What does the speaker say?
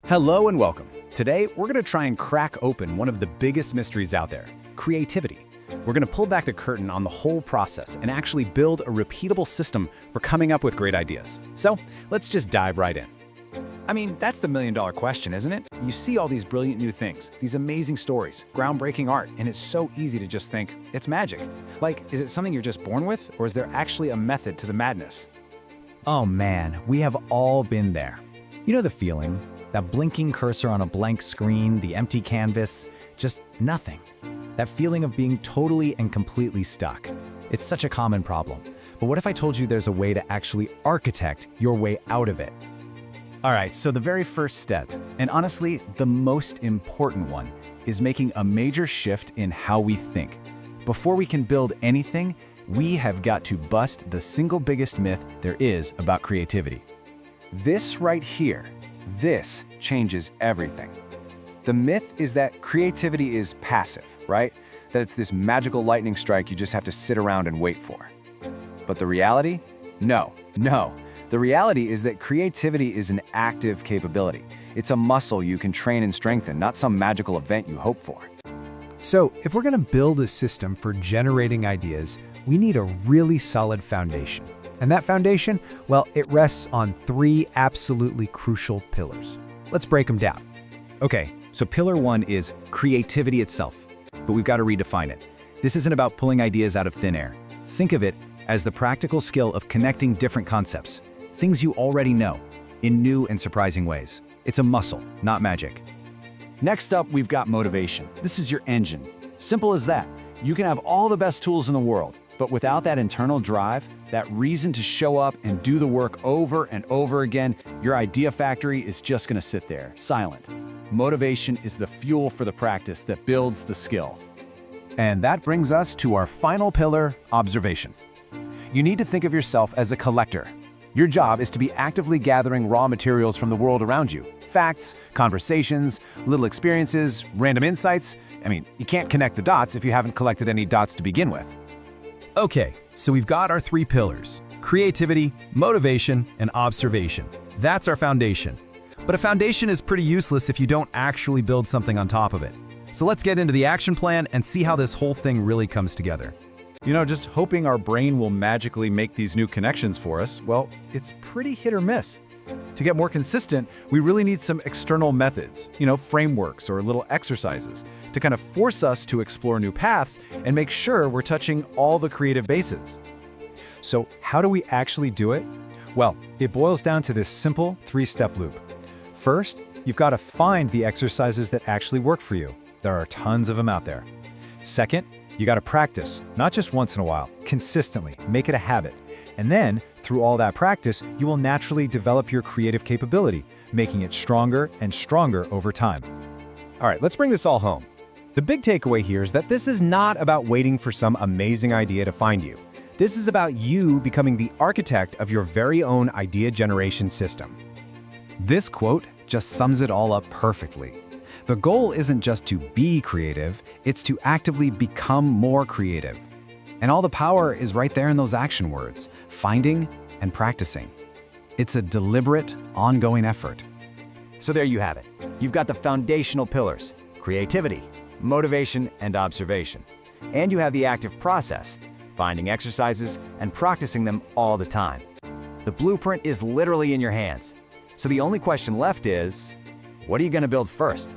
Hello and welcome. Today, we're going to try and crack open one of the biggest mysteries out there, creativity. We're going to pull back the curtain on the whole process and actually build a repeatable system for coming up with great ideas. So, let's just dive right in. I mean, that's the million-dollar question, isn't it? You see all these brilliant new things, these amazing stories, groundbreaking art, and it's so easy to just think, it's magic. Like, is it something you're just born with, or is there actually a method to the madness? Oh man, we have all been there. You know the feeling? That blinking cursor on a blank screen, the empty canvas, just nothing. That feeling of being totally and completely stuck. It's such a common problem. But what if I told you there's a way to actually architect your way out of it? All right, so the very first step, and honestly, the most important one, is making a major shift in how we think. Before we can build anything, we have got to bust the single biggest myth there is about creativity. This right here, this changes everything. The myth is that creativity is passive, right? That it's this magical lightning strike you just have to sit around and wait for. But the reality? No. The reality is that creativity is an active capability. It's a muscle you can train and strengthen, not some magical event you hope for. So, if we're going to build a system for generating ideas, we need a really solid foundation. And that foundation, well, it rests on three absolutely crucial pillars. Let's break them down. Okay, so pillar one is creativity itself, but we've got to redefine it. This isn't about pulling ideas out of thin air. Think of it as the practical skill of connecting different concepts, things you already know, in new and surprising ways. It's a muscle, not magic. Next up, we've got motivation. This is your engine. Simple as that. You can have all the best tools in the world, but without that internal drive, that reason to show up and do the work over and over again, your idea factory is just going to sit there, silent. Motivation is the fuel for the practice that builds the skill. And that brings us to our final pillar, observation. You need to think of yourself as a collector. Your job is to be actively gathering raw materials from the world around you. Facts, conversations, little experiences, random insights. I mean, you can't connect the dots if you haven't collected any dots to begin with. Okay, so we've got our three pillars: creativity, motivation, and observation. That's our foundation. But a foundation is pretty useless if you don't actually build something on top of it. So let's get into the action plan and see how this whole thing really comes together. You know, just hoping our brain will magically make these new connections for us, well, it's pretty hit or miss. To get more consistent, we really need some external methods, frameworks or little exercises to kind of force us to explore new paths and make sure we're touching all the creative bases. So how do we actually do it? Well, it boils down to this simple three-step loop. First, you've got to find the exercises that actually work for you. There are tons of them out there. Second, you got to practice, not just once in a while, consistently, make it a habit. And then, through all that practice, you will naturally develop your creative capability, making it stronger and stronger over time. All right, let's bring this all home. The big takeaway here is that this is not about waiting for some amazing idea to find you. This is about you becoming the architect of your very own idea generation system. This quote just sums it all up perfectly. The goal isn't just to be creative, it's to actively become more creative. And all the power is right there in those action words, finding and practicing. It's a deliberate, ongoing effort. So there you have it. You've got the foundational pillars: creativity, motivation, and observation. And you have the active process, finding exercises and practicing them all the time. The blueprint is literally in your hands. So the only question left is, what are you going to build first?